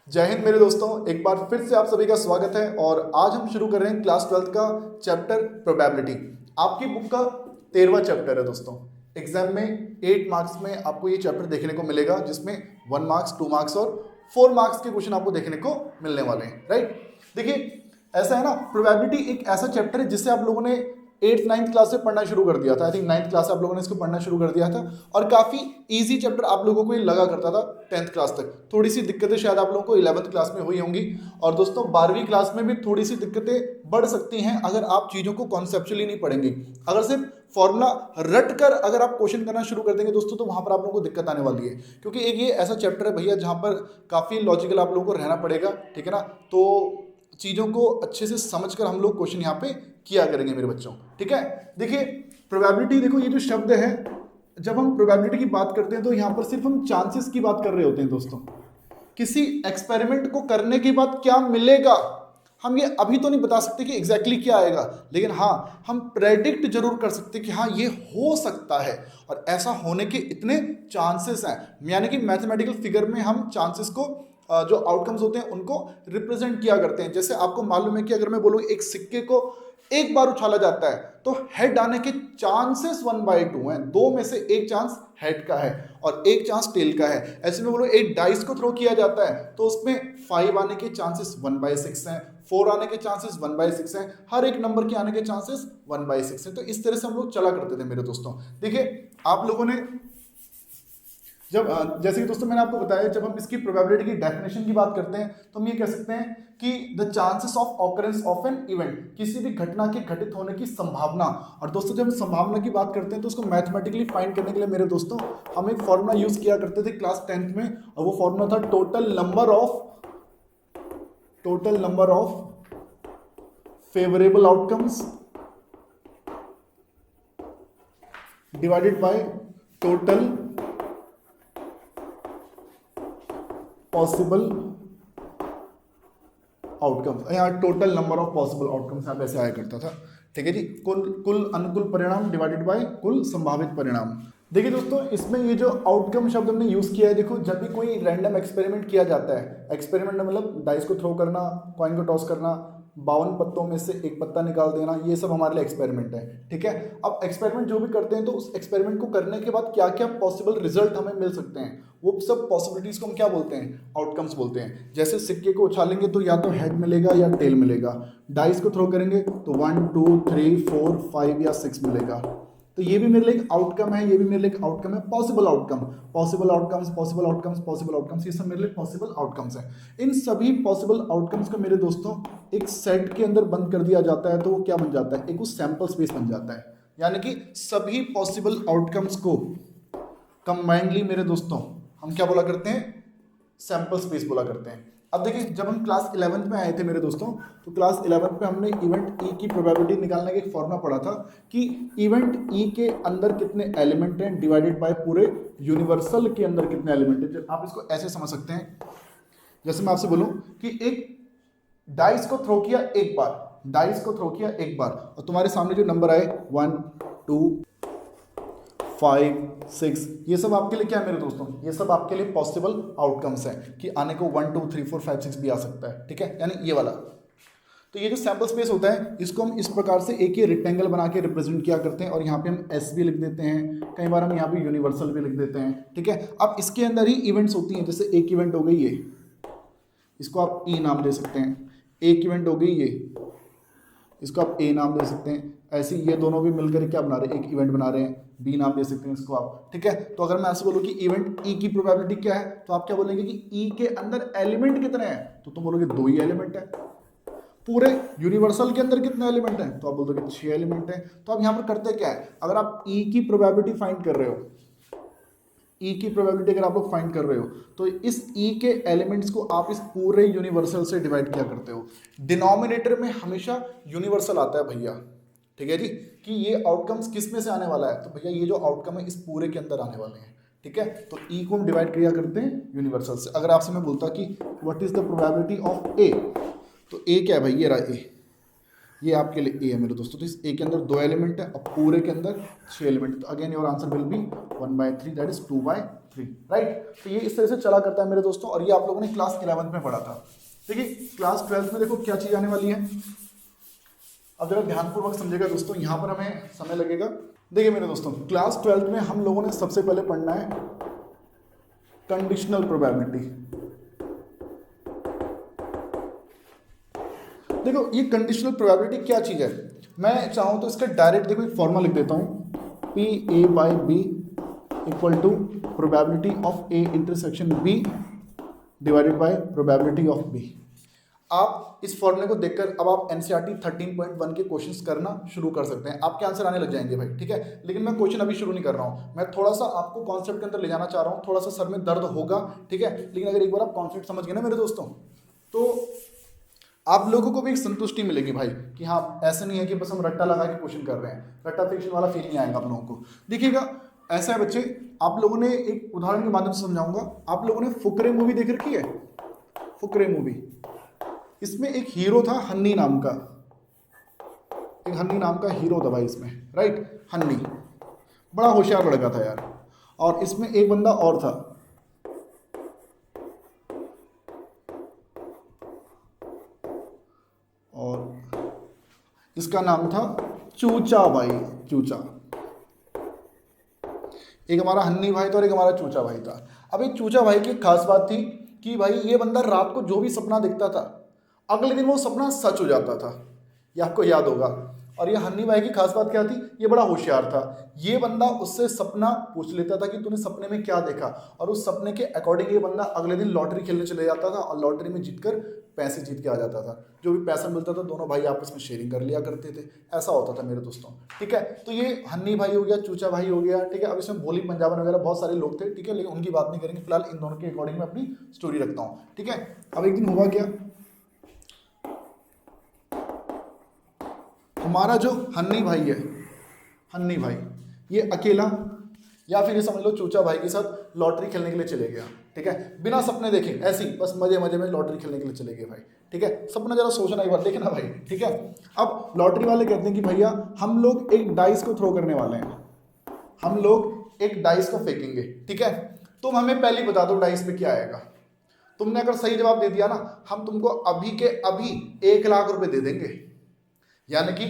जय हिंद मेरे दोस्तों, एक बार फिर से आप सभी का स्वागत है। और आज हम शुरू कर रहे हैं क्लास 12th का चैप्टर प्रोबेबिलिटी। आपकी बुक का 13वां चैप्टर है दोस्तों। एग्जाम में 8 मार्क्स में आपको ये चैप्टर देखने को मिलेगा, जिसमें 1 मार्क्स, 2 मार्क्स और 4 मार्क्स के क्वेश्चन आपको देखने को मिलने वाले हैं। राइट, देखिए ऐसा है ना, प्रोबेबिलिटी एक ऐसा चैप्टर है जिससे आप लोगों ने 8th-9th क्लास से पढ़ना शुरू कर दिया था। आई थिंक 9th क्लास से आप लोगों ने इसको पढ़ना शुरू कर दिया था और काफ़ी इजी चैप्टर आप लोगों को ये लगा करता था 10th क्लास तक। थोड़ी सी दिक्कतें शायद आप लोगों को 11th क्लास में हुई होंगी और दोस्तों 12वीं क्लास में भी थोड़ी सी दिक्कतें बढ़ सकती हैं अगर आप चीज़ों को कॉन्सेप्चुअली नहीं पढ़ेंगे। अगर सिर्फ फॉर्मूला रट कर अगर आप क्वेश्चन करना शुरू कर देंगे दोस्तों, तो वहाँ पर आप लोगों को दिक्कत आने वाली है, क्योंकि एक ये ऐसा चैप्टर है भैया जहाँ पर काफ़ी लॉजिकल आप लोगों को रहना पड़ेगा। ठीक है ना, तो चीज़ों को अच्छे से समझकर हम लोग क्वेश्चन यहाँ पे किया करेंगे मेरे बच्चों। ठीक है, देखिए प्रोबेबिलिटी, देखो ये जो शब्द है, जब हम प्रोबेबिलिटी की बात करते हैं तो यहाँ पर सिर्फ हम चांसेस की बात कर रहे होते हैं दोस्तों। किसी एक्सपेरिमेंट को करने के बाद क्या मिलेगा हम ये अभी तो नहीं बता सकते कि एग्जैक्टली क्या आएगा, लेकिन हाँ हम प्रेडिक्ट जरूर कर सकते कि हाँ ये हो सकता है और ऐसा होने के इतने चांसेस हैं। यानी कि मैथमेटिकल फिगर में हम चांसेस को जो आउटकम्स होते हैं उनको रिप्रेजेंट किया करते हैं। जैसे आपको मालूम है कि अगर मैं बोलूँ एक सिक्के को एक बार उछाला जाता है तो हेड आने के चांसेस 1/2 हैं। 2 में से एक चांस हेड का है और एक चांस टेल का है। ऐसे में बोलो एक डाइस को थ्रो किया जाता है तो उसमें 5 आने के चांसेस 1/6 हैं, 4 आने के चांसेस 1/6 हैं, हर एक नंबर के आने के चांसेस 1/6 हैं। तो इस तरह से हम लोग चला करते थे मेरे दोस्तों। देखिए आप लोगों ने जब जैसे कि दोस्तों मैंने आपको बताया, जब हम इसकी प्रोबेबिलिटी की डेफिनेशन की बात करते हैं तो हम ये कह सकते हैं कि the chances of occurrence of an event, किसी भी घटना के घटित होने की संभावना। और दोस्तों जब हम संभावना की बात करते हैं तो उसको मैथमेटिकली फाइंड करने के लिए मेरे दोस्तों हम एक फॉर्मूला यूज किया करते थे क्लास 10th में, और वो फॉर्मूला था total number of favourable outcomes divided by total possible outcomes. यहाँ total number of possible outcomes यहाँ पे ऐसे आया करता था। ठीक है जी, कुल अनुकूल परिणाम डिवाइडेड बाय कुल संभावित परिणाम। देखिए दोस्तों इसमें ये जो आउटकम शब्द हमने यूज किया है, देखो जब भी कोई रैंडम एक्सपेरिमेंट किया जाता है, एक्सपेरिमेंट मतलब डाइस को थ्रो करना, कॉइन को टॉस करना, 52 पत्तों में से एक पत्ता निकाल देना, ये सब हमारे लिए एक्सपेरिमेंट है। ठीक है, अब एक्सपेरिमेंट जो भी करते हैं तो उस एक्सपेरिमेंट को करने के बाद क्या क्या पॉसिबल रिजल्ट हमें मिल सकते हैं, वो सब पॉसिबिलिटीज को हम क्या बोलते हैं, आउटकम्स बोलते हैं। जैसे सिक्के को उछालेंगे तो या तो हेड मिलेगा या टेल मिलेगा, डाइस को थ्रो करेंगे तो 1 2 3 4 5 या 6 मिलेगा। तो ये भी मेरे लिए एक आउटकम है, ये भी मेरे लिए एक आउटकम है, possible outcome, possible outcomes, possible outcomes, possible outcomes, ये सब मेरे लिए पॉसिबल आउटकम्स हैं। इन सभी पॉसिबल आउटकम्स को मेरे दोस्तों एक सेट के अंदर बंद कर दिया जाता है तो वो क्या बन जाता है, एक वो सैंपल स्पेस बन जाता है। यानी कि सभी पॉसिबल आउटकम्स को कंबाइंडली मेरे दोस्तों हम क्या बोला करते हैं, सैंपल स्पेस बोला करते हैं। अब देखिए जब हम क्लास 11th में आए थे मेरे दोस्तों, तो क्लास 11th में हमने इवेंट ई की प्रोबेबिलिटी निकालने का एक फॉर्मूला पढ़ा था कि इवेंट ई के अंदर कितने एलिमेंट हैं डिवाइडेड बाय पूरे यूनिवर्सल के अंदर कितने एलिमेंट हैं। आप इसको ऐसे समझ सकते हैं, जैसे मैं आपसे बोलूं कि एक डाइस को थ्रो किया एक बार, डाइस को थ्रो किया एक बार और तुम्हारे सामने जो नंबर आए 1 2 5 6, ये सब आपके लिए क्या है मेरे दोस्तों, ये सब आपके लिए पॉसिबल आउटकम्स हैं कि आने को 1 2 3 4 5 6 भी आ सकता है। ठीक है, यानी ये वाला। तो ये जो सैंपल स्पेस होता है इसको हम इस प्रकार से एक ही रेक्टेंगल बना के रिप्रेजेंट किया करते हैं और यहाँ पे हम एस भी लिख देते हैं, कई बार हम यहाँ पे यूनिवर्सल भी लिख देते हैं। ठीक है, अब इसके अंदर ही इवेंट्स होती हैं, जैसे एक इवेंट हो गई ये, इसको आप ई नाम दे सकते हैं, एक इवेंट हो गई ये, इसको आप ए नाम दे सकते हैं। ऐसे ये दोनों भी मिलकर क्या बना रहे हैं, एक इवेंट बना रहे हैं, बी नाम दे सकते हैं इसको आप। ठीक है, तो अगर मैं ऐसे बोलूँ कि इवेंट ई की प्रोबेबिलिटी क्या है, तो आप क्या बोलेंगे कि ई के अंदर एलिमेंट कितने हैं, तो तुम बोलोगे 2 ही एलिमेंट है। पूरे यूनिवर्सल के अंदर कितने एलिमेंट हैं, तो आप बोल दोगे 6 एलिमेंट हैं। तो आप यहाँ पर करते क्या है, अगर आप ई की प्रोबेबिलिटी फाइंड कर रहे हो, ई की प्रोबेबिलिटी अगर आप लोग फाइंड कर रहे हो तो इस ई के एलिमेंट्स को आप इस पूरे यूनिवर्सल से डिवाइड किया करते हो। डिनोमिनेटर में हमेशा यूनिवर्सल आता है भैया। ठीक है जी, कि ये आउटकम्स किस में से आने वाला है, तो भैया ये जो आउटकम है इस पूरे के अंदर आने वाले हैं। ठीक है, तो ई को हम डिवाइड किया करते हैं यूनिवर्सल से। अगर आपसे मैं बोलता कि what is the probability of A, तो ए क्या है भाई, ये रहा ए, ये आपके लिए ए है मेरे दोस्तों। तो इस ए के अंदर 2 एलिमेंट है और पूरे के अंदर 6 एलिमेंट है, तो again your answer will be 1/3, that is 2/3। 3, right. तो ये इस तरह से चला करता है मेरे दोस्तों, और ये आप लोगों ने क्लास 11th में पढ़ा था। देखिए क्लास 12th में देखो क्या चीज़ आने वाली है। अब जरा ध्यानपूर्वक समझिएगा दोस्तों, यहाँ पर हमें समय लगेगा। देखिए मेरे दोस्तों, क्लास 12th में हम लोगों ने सबसे पहले पढ़ना है कंडीशनल प्रोबेबिलिटी। देखो ये कंडीशनल प्रोबेबिलिटी क्या चीज़ है, मैं चाहूँ तो इसका डायरेक्ट देखो एक फॉर्मूला लिख देता हूँ, PA/B equal to probability of A intersection B divided by probability of B। आप इस फॉर्मूले को देखकर अब आप NCERT 13.1 के क्वेश्चंस करना शुरू कर सकते हैं, आपके आंसर आने लग जाएंगे भाई, ठीक है। लेकिन मैं क्वेश्चन अभी शुरू नहीं कर रहा हूँ, मैं थोड़ा सा आपको कॉन्सेप्ट के अंदर ले जाना चाह रहा हूँ। थोड़ा सा सर में दर्द होगा, ठीक है, लेकिन अगर एक बार आप कॉन्सेप्ट समझ गए ना मेरे दोस्तों, तो आप लोगों को भी एक संतुष्टि मिलेगी भाई कि हाँ ऐसा नहीं है कि बस हम रट्टा लगा के क्वेश्चन कर रहे हैं, रट्टा फिक्शन वाला फील नहीं आएगा आप लोगों को। देखिएगा ऐसा है बच्चे, आप लोगों ने एक उदाहरण के माध्यम से समझाऊंगा। आप लोगों ने फुकरे मूवी देख रखी है? फुकरे मूवी, इसमें एक हीरो था हन्नी नाम का, एक हन्नी नाम का हीरो था भाई इसमें, राइट। हन्नी बड़ा होशियार लड़का था यार, और इसमें एक बंदा और था, और इसका नाम था चूचा भाई, चूचा। एक हमारा हन्नी भाई था और एक हमारा चूचा भाई था। अब एक चूचा भाई की खास बात थी कि भाई ये बंदा रात को जो भी सपना दिखता था अगले दिन वो सपना सच हो जाता था, ये आपको याद होगा। और ये हन्नी भाई की खास बात क्या थी, ये बड़ा होशियार था। ये बंदा उससे सपना पूछ लेता था कि तूने सपने में क्या देखा, और उस सपने के अकॉर्डिंग ये बंदा अगले दिन लॉटरी खेलने चले जाता था और लॉटरी में जीतकर पैसे जीत के आ जाता था। जो भी पैसा मिलता था दोनों भाई आपस में शेयरिंग कर लिया करते थे, ऐसा होता था मेरे दोस्तों, ठीक है। तो ये हन्नी भाई हो गया, चूचा भाई हो गया, ठीक है। अब इसमें भोली पंजाबन वगैरह बहुत सारे लोग थे, ठीक है, लेकिन उनकी बात नहीं करेंगे। फिलहाल इन दोनों के अकॉर्डिंग मैं अपनी स्टोरी रखता हूँ, ठीक है। अब एक दिन हुआ क्या, हमारा जो हन्नी भाई है, हन्नी भाई ये अकेला या फिर ये समझ लो चूचा भाई के साथ लॉटरी खेलने के लिए चले गया, ठीक है, बिना सपने देखे, ऐसे ही बस मजे मजे में लॉटरी खेलने के लिए चले गए भाई, ठीक है। सपना जरा सोचना एक बार, देखना भाई, ठीक है। अब लॉटरी वाले कहते हैं कि भैया हम लोग एक डाइस को थ्रो करने वाले हैं, हम लोग एक डाइस को फेंकेंगे, ठीक है। तुम हमें पहले बता दो डाइस पे क्या आएगा। तुमने अगर सही जवाब दे दिया ना, हम तुमको अभी के अभी 1 लाख रुपए दे देंगे। यानी कि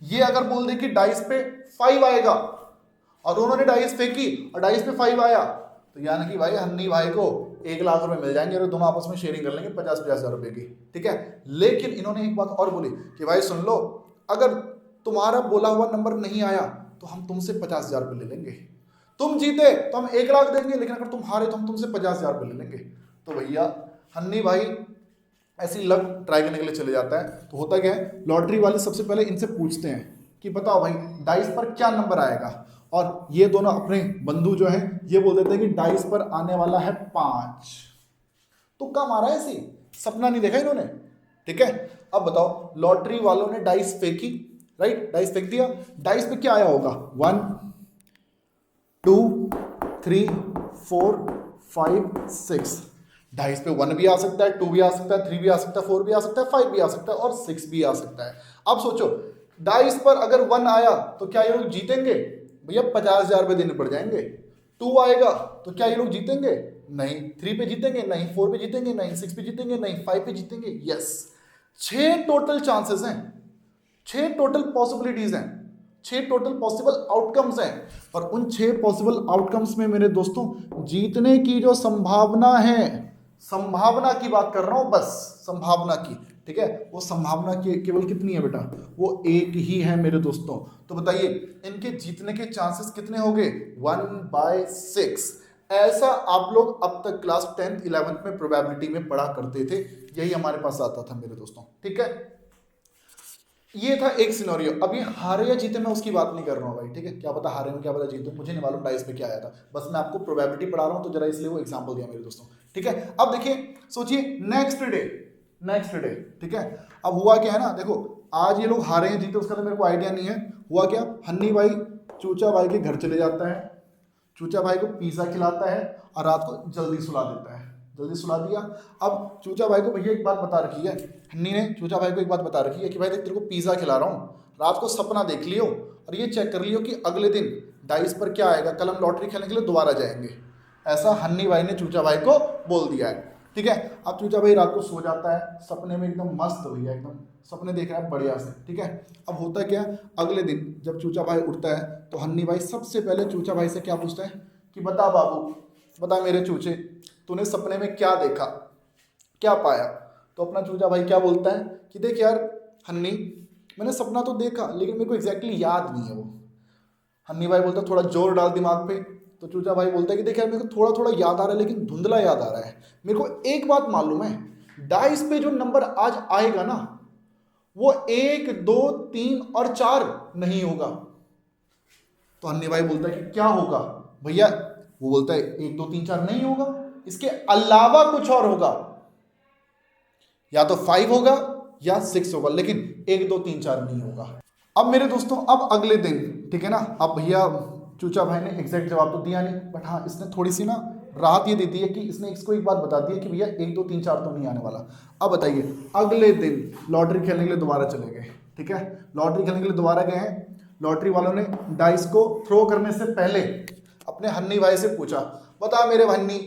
ये अगर बोल दे कि डाइस पे 5 आएगा और उन्होंने डाइस फेंकी और डाइस पे 5 आया, तो यानी कि भाई हन्नी भाई को 1 लाख रुपए मिल जाएंगे और दोनों आपस में शेयरिंग कर लेंगे 50-50 हज़ार रुपए की, ठीक है। लेकिन इन्होंने एक बात और बोली कि भाई सुन लो, अगर तुम्हारा बोला हुआ नंबर नहीं आया तो हम तुमसे 50,000 रुपये ले लेंगे। तुम जीते तो हम 1 लाख देंगे, लेकिन अगर तुम हारे तो हम तुमसे 50,000 रुपये ले लेंगे। तो भैया हन्नी भाई ऐसी लक ट्राई करने के लिए चले जाता है। तो होता क्या है, लॉटरी वाले सबसे पहले इनसे पूछते हैं कि बताओ भाई डाइस पर क्या नंबर आएगा, और ये दोनों अपने बंधु जो हैं ये बोल देते हैं कि डाइस पर आने वाला है 5। तुक्का मारा है, ऐसी सपना नहीं देखा इन्होंने, ठीक है। अब बताओ लॉटरी वालों ने डाइस फेंकी, राइट, डाइस फेंक दिया, डाइस पे क्या आया होगा, 1 2 3 4 5 6। डाइस पे 1 भी आ सकता है, 2 भी आ सकता है, 3 भी आ सकता है, 4 भी आ सकता है, 5 भी आ सकता है और 6 भी आ सकता है। अब सोचो डाइस पर अगर 1 आया तो क्या ये लोग जीतेंगे, भैया 50,000 रुपये देने पड़ जाएंगे। 2 आएगा तो क्या ये लोग जीतेंगे, नहीं। 3 पे जीतेंगे नहीं, 4 पे जीतेंगे नहीं, 6 पे जीतेंगे नहीं, 5 पे जीतेंगे, यस। 6 टोटल चांसेस हैं, 6 टोटल पॉसिबिलिटीज हैं, 6 टोटल पॉसिबल आउटकम्स हैं। और उन 6 पॉसिबल आउटकम्स में मेरे दोस्तों जीतने की जो संभावना है, संभावना की बात कर रहा हूं, बस संभावना की, ठीक है, वो संभावना की केवल कितनी है बेटा, वो 1 ही है मेरे दोस्तों। तो बताइए इनके जीतने के चांसेस कितने हो गए, 1/6। ऐसा आप लोग अब तक क्लास 10th 11th में प्रोबेबिलिटी में पढ़ा करते थे, यही हमारे पास आता था मेरे दोस्तों, ठीक है। ये था एक सिनेरियो। अभी हारे या जीते मैं उसकी बात नहीं कर रहा हूँ भाई, ठीक है, क्या पता हारे में क्या पता जीते, मुझे नहीं मालूम डाइस पे क्या आया था, बस मैं आपको प्रोबेबिलिटी पढ़ा रहा हूँ, तो जरा इसलिए वो एग्जांपल दिया मेरे दोस्तों, ठीक है। अब देखिए सोचिए नेक्स्ट डे, ठीक है। अब हुआ क्या है ना, देखो आज ये लोग हारे हैं जीते उसका तो मेरे को आइडिया नहीं है। हुआ क्या, हन्नी भाई चूचा भाई के घर चले जाता है, चूचा भाई को पिज़्ज़ा खिलाता है और रात को जल्दी सुला देता है, जल्दी सुला दिया। अब चूचा भाई को भैया एक बात बता रखी है, हन्नी ने चूचा भाई को एक बात बता रखी है कि भाई देख तेरे को पिज़्ज़ा खिला रहा हूँ, रात को सपना देख लियो और ये चेक कर लियो कि अगले दिन डाइस पर क्या आएगा, कल हम लॉटरी खेलने के लिए दोबारा जाएंगे। ऐसा हन्नी भाई ने चूचा भाई को बोल दिया है। ठीक है, अब चूचा भाई रात को सो जाता है, सपने में एकदम मस्त भैया, एकदम सपने देख रहा है बढ़िया से। ठीक है, अब होता क्या, अगले दिन जब चूचा भाई उठता है तो हन्नी भाई सबसे पहले चूचा भाई से क्या पूछता है कि बता बाबू, बता मेरे चूचे, तूने सपने में क्या देखा, क्या पाया। तो अपना चूचा भाई क्या बोलता है कि देख यार हन्नी, मैंने सपना तो देखा लेकिन मेरे को एग्जैक्टली याद नहीं है वो। हन्नी भाई बोलता है थोड़ा जोर डाल दिमाग पे। तो चूचा भाई बोलता है कि देख यार मेरे को थोड़ा थोड़ा याद आ रहा है लेकिन धुंधला याद आ रहा है। मेरे को एक बात मालूम है, डाइस पे जो नंबर आज आएगा ना वो 1, 2, 3 और 4 नहीं होगा। तो हन्नी भाई बोलता है कि क्या होगा भैया, वो बोलता है 1, 2, 3, 4 नहीं होगा, इसके अलावा कुछ और होगा, या तो 5 होगा या 6 होगा, लेकिन 1, 2, 3, 4 नहीं होगा। अब मेरे दोस्तों अब अगले दिन, ठीक है ना, अब भैया चूचा भाई ने एग्जैक्ट जवाब तो दिया नहीं, बट हाँ इसने थोड़ी सी ना राहत ये दी थी है कि इसने इसको एक बात बता दी है कि भैया 1, 2, 3, 4 तो नहीं आने वाला। अब बताइए, अगले दिन लॉटरी खेलने के लिए दोबारा चले गए। ठीक है, लॉटरी खेलने के लिए दोबारा गए हैं। लॉटरी वालों ने डाइस को थ्रो करने से पहले अपने हन्नी भाई से पूछा, बता मेरे हन्नी,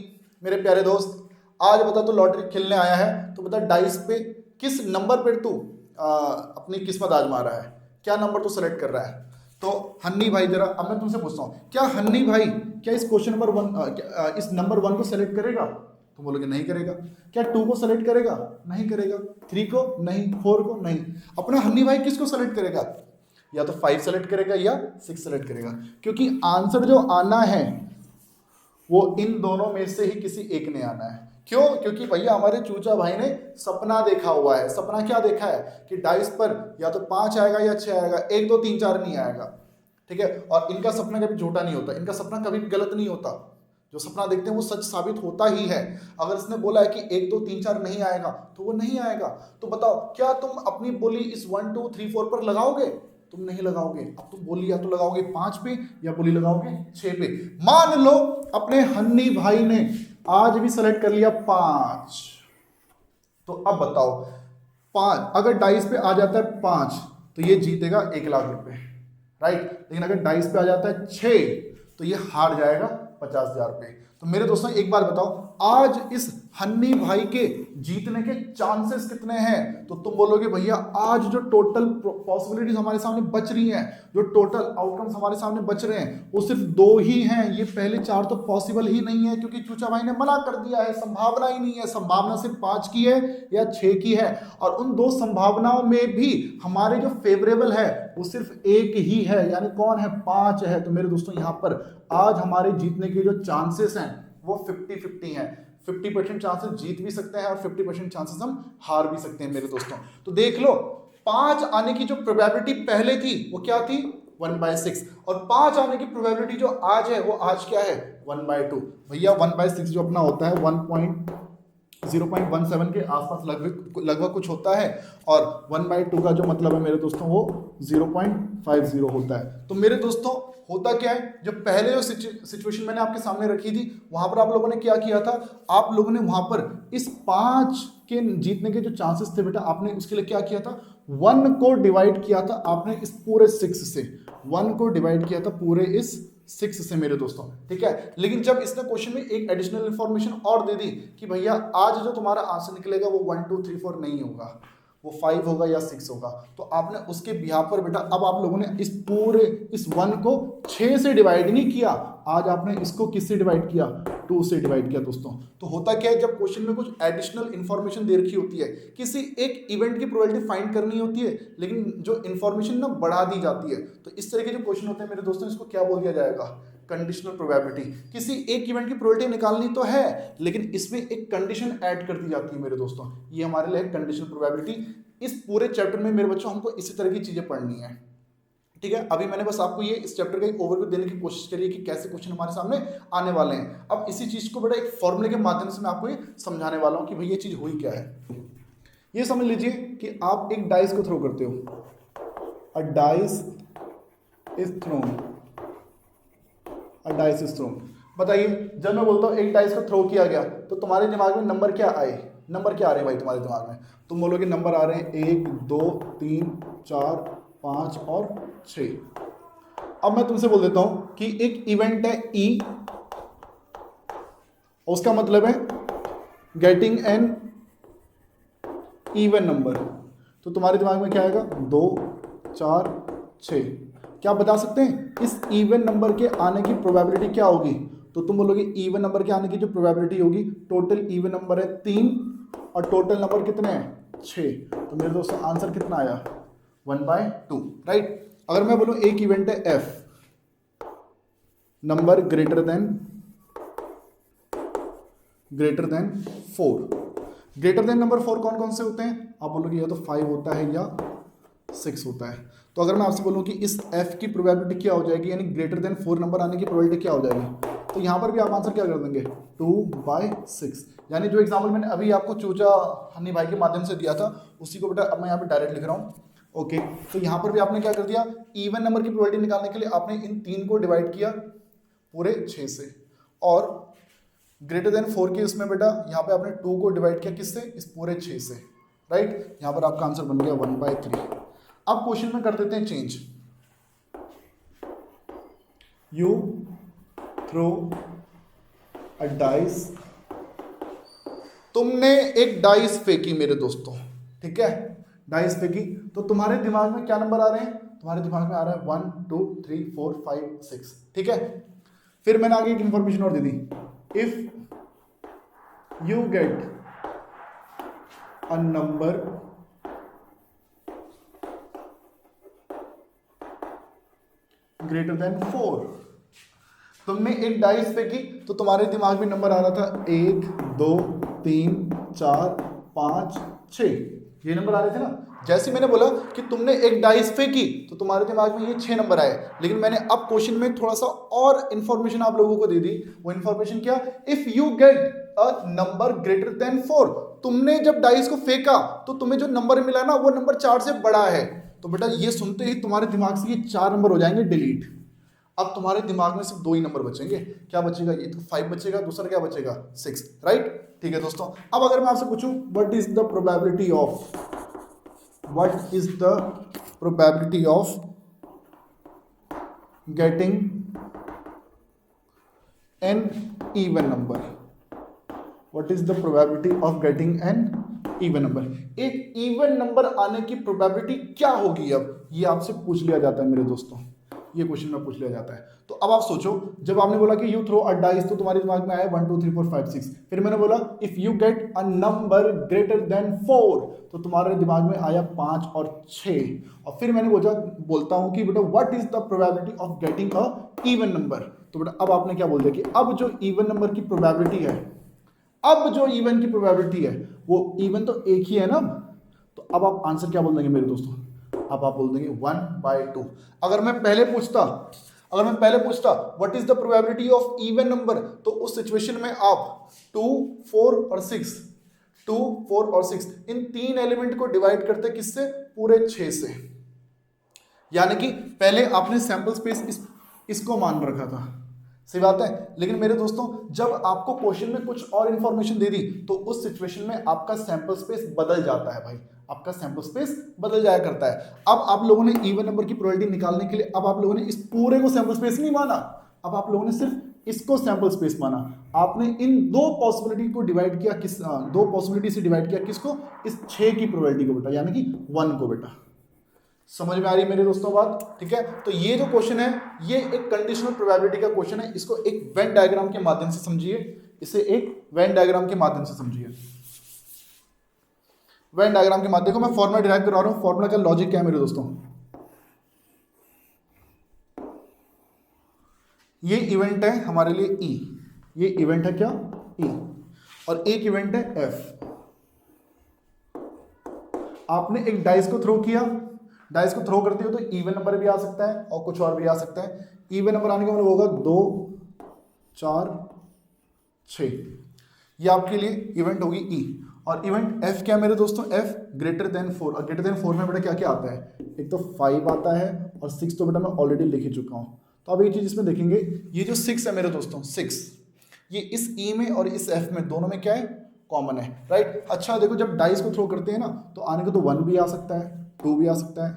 मेरे प्यारे दोस्त, आज बता तू लॉटरी खेलने आया है तो बता डाइस पे किस नंबर पर तू अपनी किस्मत आजमा रहा है, क्या नंबर तू सेलेक्ट कर रहा है। तो हन्नी भाई जरा, अब मैं तुमसे पूछता हूँ, क्या हन्नी भाई क्या इस क्वेश्चन नंबर 1 इस नंबर 1 को सेलेक्ट करेगा? तुम बोलोगे नहीं करेगा। क्या 2 को सेलेक्ट करेगा? नहीं करेगा। 3 को नहीं, 4 को नहीं। अपना हन्नी भाई किसको सेलेक्ट करेगा? या तो 5 सेलेक्ट करेगा या 6 सेलेक्ट करेगा, क्योंकि आंसर जो आना है वो इन दोनों में से ही किसी एक ने आना है। क्यों? क्योंकि भैया हमारे चूचा भाई ने सपना देखा हुआ है। सपना क्या देखा है कि डाइस पर या तो 5 आएगा या 6 आएगा, 1, 2, 3, 4 नहीं आएगा। ठीक है, और इनका सपना कभी झूठा नहीं होता, इनका सपना कभी भी गलत नहीं होता। जो सपना देखते हैं वो सच साबित होता ही है। अगर इसने बोला है कि 1, 2, 3, 4 नहीं आएगा तो वो नहीं आएगा। तो बताओ, क्या तुम अपनी बोली इस 1, 2, 3, 4 पर लगाओगे? तुम नहीं लगाओगे। अब तुम बोली या तो लगाओगे 5 पे या बोली लगाओगे 6 पे। मान लो अपने हन्नी भाई ने आज भी सेलेक्ट कर लिया 5, तो अब बताओ 5 अगर डाइस पे आ जाता है 5 तो ये जीतेगा 1 लाख रुपए, राइट। लेकिन अगर डाइस पे आ जाता है 6 तो ये हार जाएगा 50,000 रुपए। तो मेरे दोस्तों एक बात बताओ, आज इस हन्नी भाई के जीतने के चांसेस कितने हैं? तो तुम बोलोगे भैया आज जो टोटल पॉसिबिलिटीज हमारे सामने बच रही हैं, जो टोटल आउटकम्स हमारे सामने बच रहे हैं वो सिर्फ 2 ही हैं। ये पहले 4 तो पॉसिबल ही नहीं है, क्योंकि चूचा भाई ने मना कर दिया है, संभावना ही नहीं है। संभावना सिर्फ 5 की है या 6 की है, और उन 2 संभावनाओं में भी हमारे जो फेवरेबल है वो सिर्फ एक ही है, यानी कौन है? 5 है। तो मेरे दोस्तों यहाँ पर आज हमारे जीतने के जो चांसेस हैं वो 50-50 हैं। 50% चांसेस जीत भी सकते हैं और 50% चांसेस हम हार भी सकते हैं मेरे दोस्तों। तो देख लो, 5 आने की जो प्रोबेबिलिटी पहले थी वो क्या थी? 1/6। और 5 आने की प्रोबेबिलिटी जो आज है वो आज क्या है? 1/2। भैया 1/6 जो अपना होता है 0.17 के आसपास लगभग कुछ होता है, और 1/2 का जो मतलब है मेरे दोस्तों वो 0.50 होता है। तो मेरे दोस्तों होता क्या है, जो पहले जो सिचुएशन मैंने आपके सामने रखी थी वहां पर आप लोगों ने क्या किया था? आप लोगों ने वहां पर इस 5 के जीतने के जो चांसेस थे बेटा, आपने उसके लिए क्या किया था? 1 को डिवाइड किया था आपने इस पूरे 6 से। 1 को डिवाइड किया था पूरे इस 6 से मेरे दोस्तों, ठीक है। लेकिन जब इसने क्वेश्चन में एक एडिशनल इंफॉर्मेशन और दे दी कि भैया आज जो तुम्हारा आंसर निकलेगा वो 1, 2, 3, 4 नहीं होगा, वो 5 होगा या 6 होगा, तो आपने उसके बिहार पर बेटा अब आप लोगों ने इस पूरे इस 1 को 6 से डिवाइड नहीं किया, आज आपने इसको किससे डिवाइड किया? 2 से डिवाइड किया दोस्तों। तो होता क्या है, जब क्वेश्चन में कुछ एडिशनल इंफॉर्मेशन दे रखी होती है, किसी एक इवेंट की प्रोबेबिलिटी फाइंड करनी होती है, लेकिन जो इंफॉर्मेशन ना बढ़ा दी जाती है, तो इस तरह के जो क्वेश्चन होते हैं मेरे दोस्तों, इसको क्या बोल दिया जाएगा? Conditional probability. किसी एक इवेंट की प्रोबेबिलिटी निकालनी तो है, लेकिन इसमें एक कंडीशन ऐड कर दी जाती है मेरे दोस्तों, ये हमारे लिए कंडीशनल प्रोबेबिलिटी। इस पूरे चैप्टर में मेरे बच्चों हमको इसी तरह की चीजें पढ़नी है, ठीक है। अभी मैंने बस आपको ये इस चैप्टर का एक ओवरव्यू देने की कोशिश करी है कि कैसे क्वेश्चन हमारे सामने आने वाले हैं। अब इसी चीज को बड़ा एक फॉर्मूले के माध्यम से मैं आपको ये समझाने वाला हूं कि भाई ये चीज हुई क्या है। ये समझ लीजिए कि आप एक डाइस को थ्रो करते हो, अ dice is throne, a dice is throne. बताइए, जब मैं बोलता हूँ एक डाइस को थ्रो किया गया, तो तुम्हारे दिमाग में नंबर क्या आए? नंबर क्या आ रहे हैं भाई तुम्हारे दिमाग में? तुम बोलोगे नंबर आ रहे हैं 1, 2, 3, 4, 5 और 6। अब मैं तुमसे बोल देता हूं कि एक इवेंट है ई, उसका मतलब है गेटिंग एन इवन नंबर। तो तुम्हारे दिमाग में क्या आएगा, 2 4 6। क्या बता सकते हैं इस इवन नंबर के आने की प्रोबेबिलिटी क्या होगी? तो तुम बोलोगे इवन नंबर के आने की जो प्रोबेबिलिटी होगी, टोटल इवन नंबर है 3 और टोटल नंबर कितने हैं 6। तो मेरे दोस्तों आंसर कितना आया 1/2, राइट। अगर मैं बोलूं एक इवेंट है F number greater than 4। Greater than number 4 कौन कौन से होते हैं? आप बोलोगे या तो 5 होता है या 6 होता है। तो अगर मैं आपसे बोलूं कि इस f की प्रोबेबिलिटी क्या हो जाएगी, यानी ग्रेटर देन 4 नंबर आने की प्रोबेबिलिटी क्या हो जाएगी, तो यहां पर भी आप आंसर क्या कर देंगे 2/6। यानी जो एग्जाम्पल मैंने अभी आपको चूजा हनी भाई के माध्यम से दिया था उसी को बेटा अब मैं यहाँ पे डायरेक्ट लिख रहा हूँ। ओके, तो यहाँ पर भी आपने क्या कर दिया, इवन नंबर की प्रोबेबिलिटी निकालने के लिए आपने इन 3 को डिवाइड किया पूरे 6 से, और ग्रेटर देन 4 के इसमें बेटा यहाँ पे आपने 2 को डिवाइड किया किससे, इस पूरे 6 से, राइट। यहाँ पर आपका आंसर बन गया 1/3। अब क्वेश्चन में कर देते हैं change. You throw a dice, तुमने एक डाइस फेंकी मेरे दोस्तों, ठीक है, डाइस फेंकी, तो तुम्हारे दिमाग में क्या नंबर आ रहे हैं? तुम्हारे दिमाग में आ रहा है 1 2 3 4 5 6, ठीक है। फिर मैंने आगे एक इंफॉर्मेशन और दे दी, if you get a number greater than 4, तुमने एक डाइस फेंकी तो तुम्हारे दिमाग में नंबर आ रहा था 1 2 3 4 5 6, ये नंबर आ रहे थे ना। जैसे मैंने बोला कि तुमने एक डाइस फेंकी तो तुम्हारे दिमाग में ये 6 नंबर आए, लेकिन मैंने अब क्वेश्चन में थोड़ा सा और इंफॉर्मेशन आप लोगों को दे दी। वो इंफॉर्मेशन क्या, if you get a number greater than 4, तुमने जब डाइस को फेंका तो तुम्हें जो नंबर मिला ना वो नंबर 4 से बड़ा है। तो बेटा ये सुनते ही तुम्हारे दिमाग से ये 4 नंबर हो जाएंगे डिलीट। अब तुम्हारे दिमाग में सिर्फ 2 ही नंबर बचेंगे, क्या बचेगा, ये तो 5 बचेगा, दूसरा क्या बचेगा 6, राइट। ठीक है दोस्तों, अब अगर मैं आपसे पूछूं what is the probability of getting an even number, what is the probability of getting an even number, एक इवन नंबर आने की प्रोबेबिलिटी क्या होगी? अब ये आपसे पूछ लिया जाता है मेरे दोस्तों, ये क्वेश्चन में पूछ लिया जाता है। तो अब आप सोचो, जब आपने बोला कि यू थ्रो अ डाइस तो तुम्हारे दिमाग में आया 1 2 3 4 5 6, फिर मैंने बोला if you get a number greater than 4 तो तुम्हारे दिमाग में आया 5 और 6, और फिर मैंने बोलता हूं कि बेटा what is the probability of getting a even number. तो बेटा अब आपने क्या बोल दिया कि अब जो इवन नंबर की प्रोबेबिलिटी है, अब जो इवन की प्रोबेबिलिटी है वो इवन तो एक ही है ना, तो अब आप आंसर क्या बोल देंगे मेरे दोस्तों, अब आप बोल देंगे 1/2। अगर मैं पहले पूछता what is the probability of even number, तो उस सिचुएशन में आप 2 4 और 6 इन 3 एलिमेंट को डिवाइड करते किससे, पूरे 6 से। यानी कि पहले आपने सैंपल स्पेस इसको मान रखा था, सही बात है। लेकिन मेरे दोस्तों जब आपको क्वेश्चन में कुछ और इंफॉर्मेशन दे दी तो उस सिचुएशन में आपका सैंपल स्पेस बदल जाता है भाई, आपका सैंपल स्पेस बदल जाया करता है। अब आप लोगों ने इवन नंबर की प्रोबेबिलिटी निकालने के लिए अब आप लोगों ने इस पूरे को सैंपल स्पेस नहीं माना, अब आप लोगों ने सिर्फ इसको सैंपल स्पेस माना। आपने इन 2 पॉसिबिलिटी को डिवाइड किया, 2 पॉसिबिलिटी से डिवाइड किया किसको, इस 6 की प्रोबेबिलिटी को बेटा, यानी कि 1 को बेटा। समझ में आ रही है मेरे दोस्तों बात, ठीक है। तो ये जो क्वेश्चन है ये एक कंडीशनल प्रोबेबिलिटी का क्वेश्चन है, इसको एक वेन डायग्राम के माध्यम से समझिए, इसे एक वेन डायग्राम के माध्यम से समझिए। वेन डायग्राम के माध्यम, देखो मैं फॉर्मूला डिराइव करवा रहा हूं, फॉर्मूला का लॉजिक क्या है मेरे दोस्तों, ये इवेंट है हमारे लिए ई, ये इवेंट है क्या ई, और एक इवेंट है एफ। आपने एक डाइस को थ्रो किया, डाइस को थ्रो करते हो तो इवन नंबर भी आ सकता है और कुछ और भी आ सकता है। इवन नंबर आने का मतलब होगा 2 4 6, ये आपके लिए इवेंट होगी ई। और इवेंट एफ क्या मेरे दोस्तों, एफ ग्रेटर देन 4, और ग्रेटर देन 4 में बेटा क्या क्या आता है, एक तो 5 आता है और 6 तो बेटा मैं ऑलरेडी लिख ही चुका हूं। तो अब एक चीज इसमें देखेंगे, ये जो 6 है मेरे दोस्तों 6, ये इस ई में और इस एफ में दोनों में क्या है, कॉमन है, राइट। अच्छा देखो जब डाइस को थ्रो करते हैं ना तो आने को तो 1 भी आ सकता है, 2 भी आ सकता है,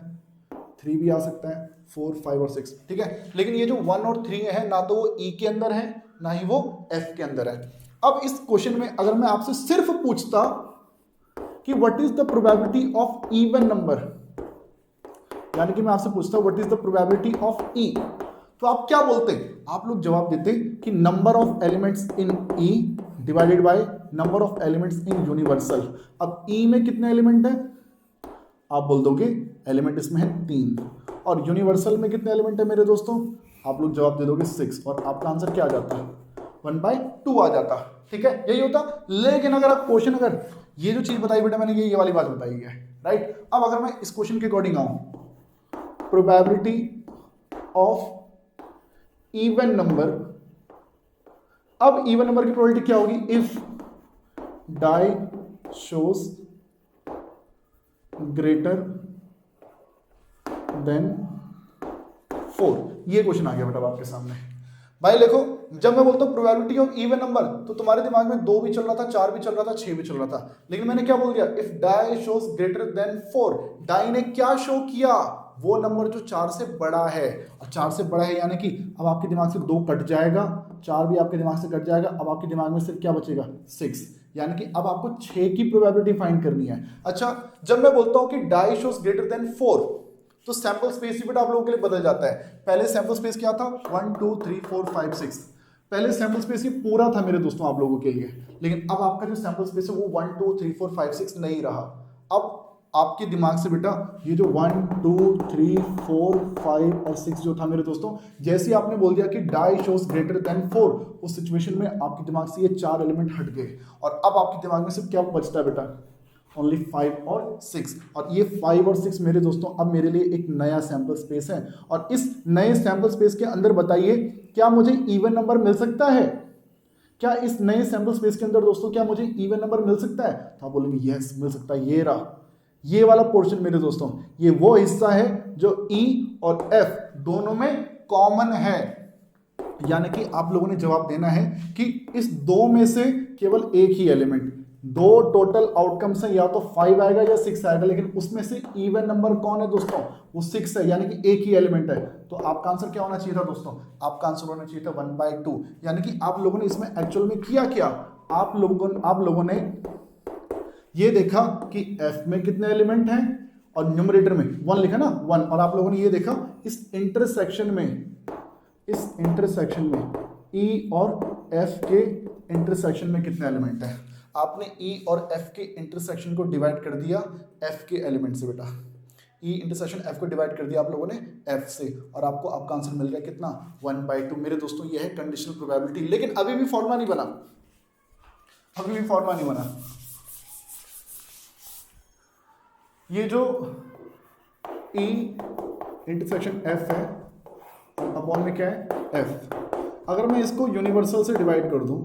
3 भी आ सकता है, 4 5 और 6, ठीक है। लेकिन ये जो 1 और 3 है ना तो वो ई के अंदर है ना ही वो एफ के अंदर है। अब इस क्वेश्चन में अगर मैं आपसे सिर्फ पूछता कि what is the probability of even number, यानी कि मैं आपसे पूछता what is the probability of E, तो आप क्या बोलते? आप लोग जवाब देते कि number of elements in E divided by number of elements in universal. अब ई में कितने एलिमेंट हैं? आप बोल दोगे एलिमेंट इसमें है 3, और यूनिवर्सल में कितने एलिमेंट है मेरे दोस्तों? आप लोग जवाब दे दोगे 6, और आपका आंसर क्या आ जाता? 1/2 आ जाता। ठीक है, यही होता। लेकिन अगर आप क्वेश्चन, अगर ये जो चीज बताई बेटा मैंने, ये वाली बात बताई है, राइट। अब अगर मैं इस क्वेश्चन के अकॉर्डिंग आऊं, प्रोबेबिलिटी ऑफ इवन नंबर, अब इवन नंबर की प्रोबेबिलिटी क्या होगी? If die shows greater than 4, ये क्वेश्चन आ गया बेटा आपके सामने। भाई देखो, जब मैं बोलता हूं प्रोबेबिलिटी ऑफ इवन नंबर, तो तुम्हारे दिमाग में 2 भी चल रहा था, 4 भी चल रहा था, 6 भी चल रहा था, लेकिन मैंने क्या बोल दिया? If die shows greater than 4, die ने क्या शो किया? वो नंबर जो 4 से बड़ा है, और 4 से बड़ा है यानी कि अब आपके दिमाग से 2 कट जाएगा, 4 भी आपके दिमाग से कट जाएगा, अब आपके दिमाग में सिर्फ क्या बचेगा? 6, यानी कि अब आपको 6 की प्रोबेबिलिटी फाइंड करनी है। अच्छा, जब मैं बोलता हूं कि डाई शोज ग्रेटर देन 4, तो सैंपल स्पेस ही बेटा आप लोगों के लिए बदल जाता है। पहले सैंपल स्पेस क्या था? 1 2 3 4 5 6, पहले सैंपल स्पेस ये पूरा था मेरे दोस्तों आप लोगों के लिए, लेकिन अब आपका जो सैंपल स्पेस है वो 1 2 3 4 5 6 नहीं रहा। अब आपके दिमाग से बेटा ये जो 1 2 3 4 5 और 6 जो था मेरे दोस्तों, जैसे ही आपने बोल दिया कि डाई शोज ग्रेटर देन 4, उस सिचुएशन में आपके दिमाग से ये 4 एलिमेंट हट गए, और अब आपके दिमाग में सिर्फ क्या बचता है बेटा? ओनली 5 और 6, और ये 5 और 6 मेरे दोस्तों अब मेरे लिए एक नया सैंपल स्पेस है। और इस नए सैंपल स्पेस के अंदर बताइए, क्या मुझे इवन नंबर मिल सकता है? क्या इस नए सैंपल स्पेस के अंदर दोस्तों क्या मुझे इवन नंबर मिल सकता है? तो आप बोलेंगे यस मिल सकता है। ये रहा, ये वाला पोर्शन मेरे दोस्तों, ये वो हिस्सा है जो ई और एफ दोनों में कॉमन है, यानी कि आप लोगों ने जवाब देना है कि इस 2 में से केवल एक ही एलिमेंट, 2 टोटल आउटकम्स है, या तो 5 आएगा या 6 आएगा, लेकिन उसमें से इवन नंबर कौन है दोस्तों? वो 6 है, यानी कि एक ही एलिमेंट है। तो आपका आंसर क्या होना चाहिए था दोस्तों? आपका आंसर होना चाहिए था 1/2, यानी कि आप लोगों ने इसमें एक्चुअल में किया क्या? आप लोगों ने ये देखा कि एफ में कितने एलिमेंट हैं, और न्यूमरेटर में 1 लिखा ना 1, और आप लोगों ने ये देखा इस इंटरसेक्शन में ई और एफ के इंटरसेक्शन में कितने एलिमेंट हैं। आपने ई और एफ के इंटरसेक्शन को डिवाइड कर दिया एफ के एलिमेंट से बेटा, ई इंटरसेक्शन एफ को डिवाइड कर दिया आप लोगों ने एफ से, और आपको आपका आंसर मिल गया कितना? 1/2। मेरे दोस्तों ये है कंडीशनल प्रोबेबिलिटी, लेकिन अभी भी फॉर्मूला नहीं बना, ये जो ई इंटरसेक्शन एफ है अपॉन में क्या है? एफ। अगर मैं इसको यूनिवर्सल से डिवाइड कर दूं,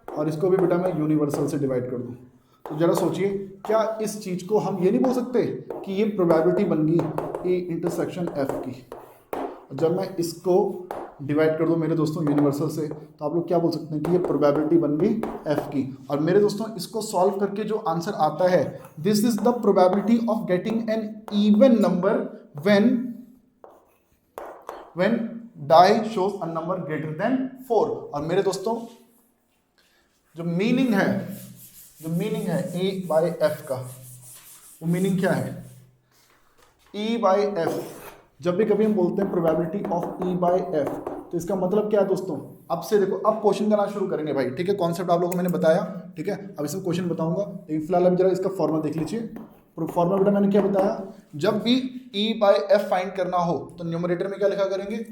और इसको भी बेटा मैं यूनिवर्सल से डिवाइड कर दूं, तो जरा सोचिए, क्या इस चीज को हम ये नहीं बोल सकते कि ये प्रोबेबिलिटी बन गई ई इंटरसेक्शन एफ की? जब मैं इसको डिवाइड कर दूं मेरे दोस्तों यूनिवर्सल से, तो आप लोग क्या बोल सकते हैं कि ये प्रोबेबिलिटी बन गई एफ की। और मेरे दोस्तों इसको सॉल्व करके जो आंसर आता है, this is the probability of getting an even number when die shows a number greater than 4। और मेरे दोस्तों जो मीनिंग है ई बाई एफ का, वो मीनिंग क्या है? ई बाई एफ, जब भी कभी हम बोलते हैं probability of E by F, तो इसका मतलब क्या है दोस्तों? अब से देखो, अब क्वेश्चन करना शुरू करेंगे भाई, ठीक है। कॉन्सेप्ट आप लोगों को मैंने बताया, ठीक है। अब इसमें क्वेश्चन बताऊंगा, लेकिन फिलहाल अभी जरा इसका फॉर्मूला देख लीजिए। फॉर्मूला बेटा मैंने क्या बताया? जब भी ई बाई एफ फाइंड करना हो तो न्यूमरेटर में क्या लिखा करेंगे?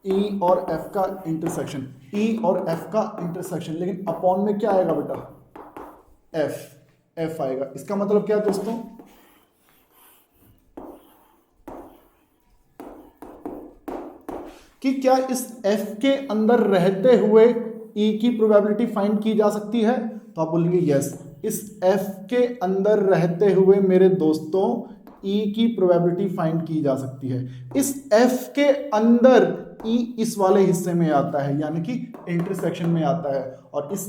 ई और एफ का इंटरसेक्शन, लेकिन अपॉन में क्या आएगा बेटा? एफ आएगा। इसका मतलब क्या है दोस्तों? कि क्या इस एफ के अंदर रहते हुए ई की प्रोबेबिलिटी फाइंड की जा सकती है? तो आप बोलेंगे यस, इस एफ के अंदर रहते हुए मेरे दोस्तों ई की प्रोबेबिलिटी फाइंड की जा सकती है। इस एफ के अंदर ई इस वाले हिस्से में आता है, यानी कि इंटरसेक्शन में आता है, और इस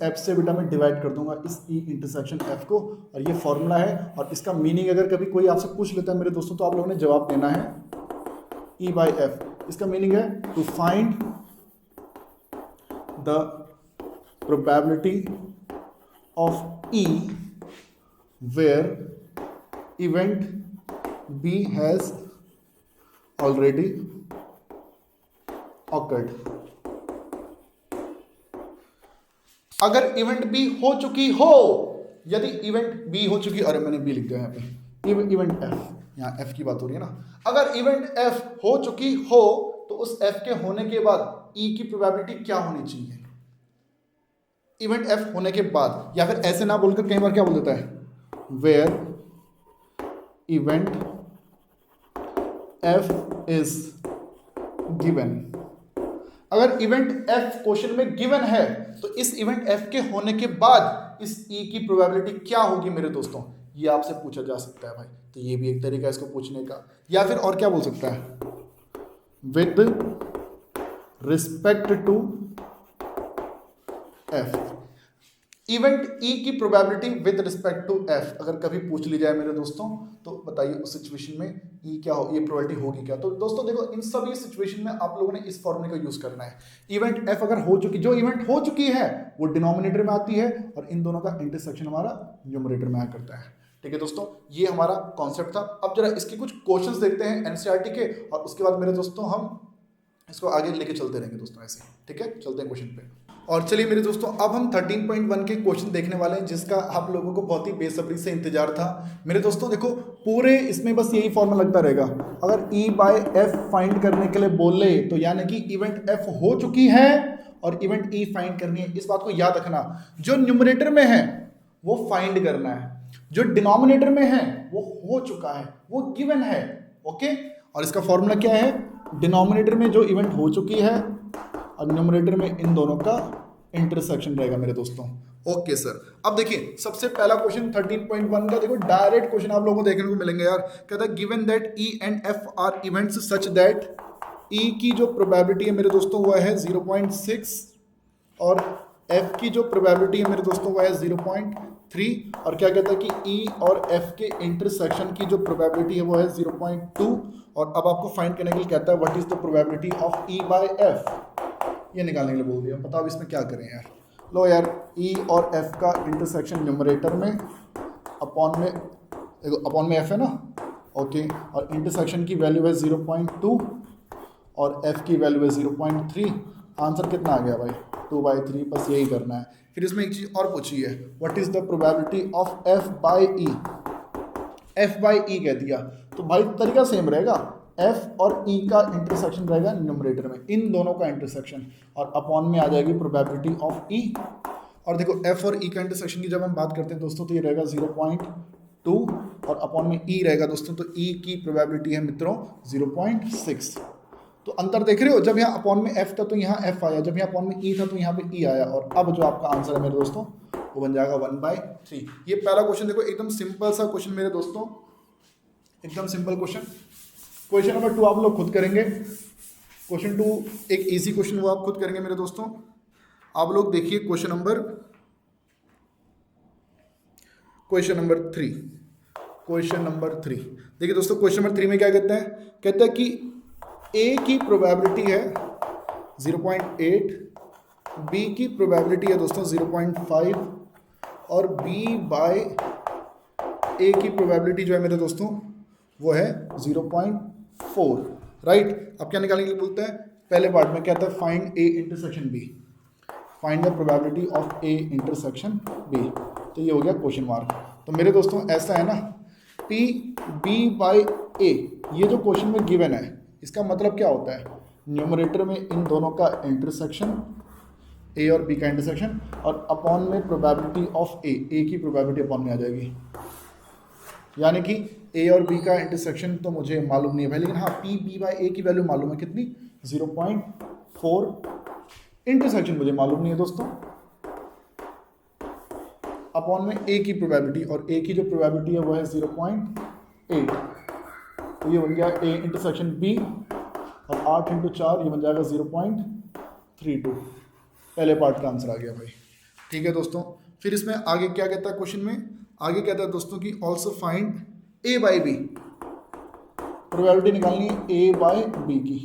एफ से बेटा मैं डिवाइड कर दूंगा इस ई इंटरसेक्शन एफ को, और ये फॉर्मूला है। और इसका मीनिंग अगर कभी कोई आपसे पूछ लेता है मेरे दोस्तों, तो आप लोगों ने जवाब देना है ई बाई एफ। इसका मीनिंग है to find the probability of E where event B has already occurred. अगर इवेंट बी हो चुकी हो, यदि इवेंट बी हो चुकी, अरे मैंने बी लिख दिया यहाँ पे, इवेंट एफ, यहाँ एफ की बात हो रही है ना, अगर इवेंट एफ हो चुकी हो तो उस एफ के होने के बाद ई की प्रोबेबिलिटी क्या होनी चाहिए, इवेंट एफ होने के बाद, या फिर ऐसे ना बोलकर कई बार क्या बोल देता है, where event F is given. अगर इवेंट एफ क्वेश्चन में गिवन है तो इस इवेंट एफ के होने के बाद इस ई की प्रोबेबिलिटी क्या होगी मेरे दोस्तों, ये आपसे पूछा जा सकता है भाई। तो ये भी एक तरीका है इसको पूछने का। या फिर और क्या बोल सकता है, with respect to F, event E की probability with respect to F अगर कभी पूछ ली जाए मेरे दोस्तों, तो बताइए उस सिचुएशन में ई क्या हो, ये प्रोबेबिलिटी होगी क्या। तो दोस्तों देखो, इन सभी सिचुएशन में आप लोगों ने इस फॉर्मूले का यूज करना है। इवेंट एफ अगर हो चुकी, जो इवेंट हो चुकी है वो डिनोमिनेटर में आती है और इन दोनों का इंटरसेक्शन हमारा न्यूमरेटर में आया करता है। ठीक है दोस्तों, ये हमारा कॉन्सेप्ट था। अब जरा इसके कुछ क्वेश्चंस देखते हैं एनसीईआरटी के, और उसके बाद मेरे दोस्तों हम इसको आगे लेके चलते रहेंगे दोस्तों ऐसे। ठीक है, चलते हैं क्वेश्चन पे। और चलिए मेरे दोस्तों, अब हम 13.1 के क्वेश्चन देखने वाले हैं, जिसका आप लोगों को बहुत ही बेसब्री से इंतजार था। मेरे दोस्तों देखो, पूरे इसमें बस यही फॉर्मूला लगता रहेगा। अगर E बाय एफ फाइंड करने के लिए बोले तो यानी कि इवेंट एफ हो चुकी है और इवेंट E फाइंड करनी है। इस बात को याद रखना, जो न्यूमरेटर में है वो फाइंड करना है, जो डिनोमिनेटर में है वो हो चुका है, वो गिवन है। ओके, और इसका फॉर्मूला क्या है, डिनोमिनेटर में जो इवेंट हो चुकी है और न्यूमरेटर में इन दोनों का इंटरसेक्शन रहेगा मेरे दोस्तों। ओके सर, अब देखिए सबसे पहला क्वेश्चन 13.1 का देखो, डायरेक्ट क्वेश्चन आप लोगों को देखने को मिलेंगे यार। कहता है given that E and F are events such that E की जो प्रोबेबिलिटी है मेरे दोस्तों वो है 0.6 और एफ की जो प्रोबेबिलिटी है मेरे दोस्तों वो है 0.3, और क्या कहता है कि ई और एफ के इंटरसेक्शन की जो प्रोबेबिलिटी है वो है 0.2। और अब आपको फाइंड करने के लिए कहता है what is the probability of E bye F, ये निकालने के लिए बोल दिया। बताओ इसमें क्या करें यार। लो यार, ई और एफ का इंटरसेक्शन न्यूमरेटर में अपॉन में एफ है ना, ओके, और इंटरसेक्शन की वैल्यू है 0.2 और एफ की वैल्यू है 0.3। आंसर कितना आ गया भाई, 2/3। बस यही करना है। फिर इसमें एक चीज़ और पूछी है, what is the probability of F by E, F by E कह दिया तो भाई तरीका सेम रहेगा, एफ और ई का इंटरसेक्शन रहेगा न्यूमरेटर में, इन दोनों का इंटरसेक्शन, और अपॉन में आ जाएगी प्रोबेबिलिटी ऑफ ई। और देखो एफ और ई का इंटरसेक्शन की जब हम बात करते हैं दोस्तों तो ये रहेगा 0.2 और अपॉन में ई रहेगा दोस्तों, तो ई की प्रोबेबिलिटी है मित्रों 0.6। तो अंतर देख रहे हो, जब यहाँ अपॉन में एफ था तो यहाँ एफ आया, जब यहाँ अपॉन में ई था तो यहाँ पे ई आया, और अब जो आपका आंसर है मेरे दोस्तों वो बन जाएगा 1/3। ये पहला क्वेश्चन देखो, एकदम सिंपल सा क्वेश्चन मेरे दोस्तों, एकदम सिंपल क्वेश्चन। क्वेश्चन नंबर 2 आप लोग खुद करेंगे। क्वेश्चन 2 एक इजी क्वेश्चन वो आप खुद करेंगे मेरे दोस्तों। आप लोग देखिए क्वेश्चन नंबर 3। क्वेश्चन नंबर 3 देखिए दोस्तों, क्वेश्चन नंबर 3 में क्या कहते हैं, कहता है कि ए की प्रोबेबिलिटी है 0.8, बी की प्रोबेबिलिटी है दोस्तों 0.5 और बी बाय ए की प्रोबेबिलिटी जो है मेरे दोस्तों वो है 0.4। राइट, अब क्या निकालने के लिए बोलते हैं, पहले पार्ट में कहता है find A intersection B, find the probability of A intersection B. तो ये हो गया क्वेश्चन मार्क। तो मेरे दोस्तों ऐसा है ना, पी बी बाई ए, ये जो क्वेश्चन में गिवन है इसका मतलब क्या होता है, न्यूमरेटर में इन दोनों का इंटरसेक्शन, ए और बी का इंटरसेक्शन, और अपॉन में प्रोबेबिलिटी ऑफ ए की प्रोबेबिलिटी अपॉन में आ जाएगी। यानी कि ए और बी का इंटरसेक्शन तो मुझे मालूम नहीं है भाई, लेकिन हाँ पी बी बाई ए की वैल्यू मालूम है, कितनी 0.4। इंटरसेक्शन मुझे मालूम नहीं है दोस्तों, अपॉन में ए की प्रोबेबिलिटी, और ए की जो प्रोबेबिलिटी है वो है 0.8। तो ये बन गया ए इंटरसेक्शन बी, और 8 × 4 ये बन जाएगा 0.32। पहले पार्ट का आंसर आ गया भाई। ठीक है दोस्तों, फिर इसमें आगे क्या कहता है क्वेश्चन में, आगे कहता है दोस्तों कि also find A by B, probability निकालनी है ए बाई बी की।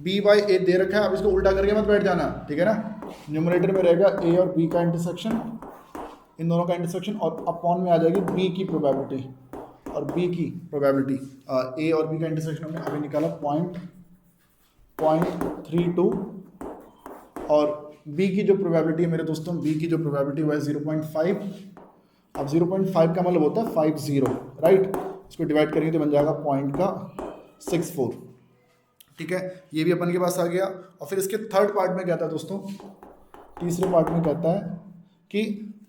बी बाई ए दे रखा है, अब इसको उल्टा करके मत बैठ जाना, ठीक है ना। न्यूमरेटर में रहेगा ए और बी का इंटरसेक्शन, इन दोनों का इंटरसेक्शन, और अपॉन में आ जाएगी बी की प्रोबेबिलिटी और बी की प्रोबेबिलिटी। ए और बी का इंटरसेक्शन हमने अभी निकाला 0.32 और बी की जो प्रोबेबिलिटी है मेरे दोस्तों, बी की जो प्रोबेबिलिटी वो है 0.5। अब 0.5 का मतलब होता है 50, राइट। इसको डिवाइड करेंगे तो बन जाएगा 0.64, ठीक है। ये भी अपन के पास आ गया। और फिर इसके थर्ड पार्ट में कहता है दोस्तों, तीसरे पार्ट में कहता है कि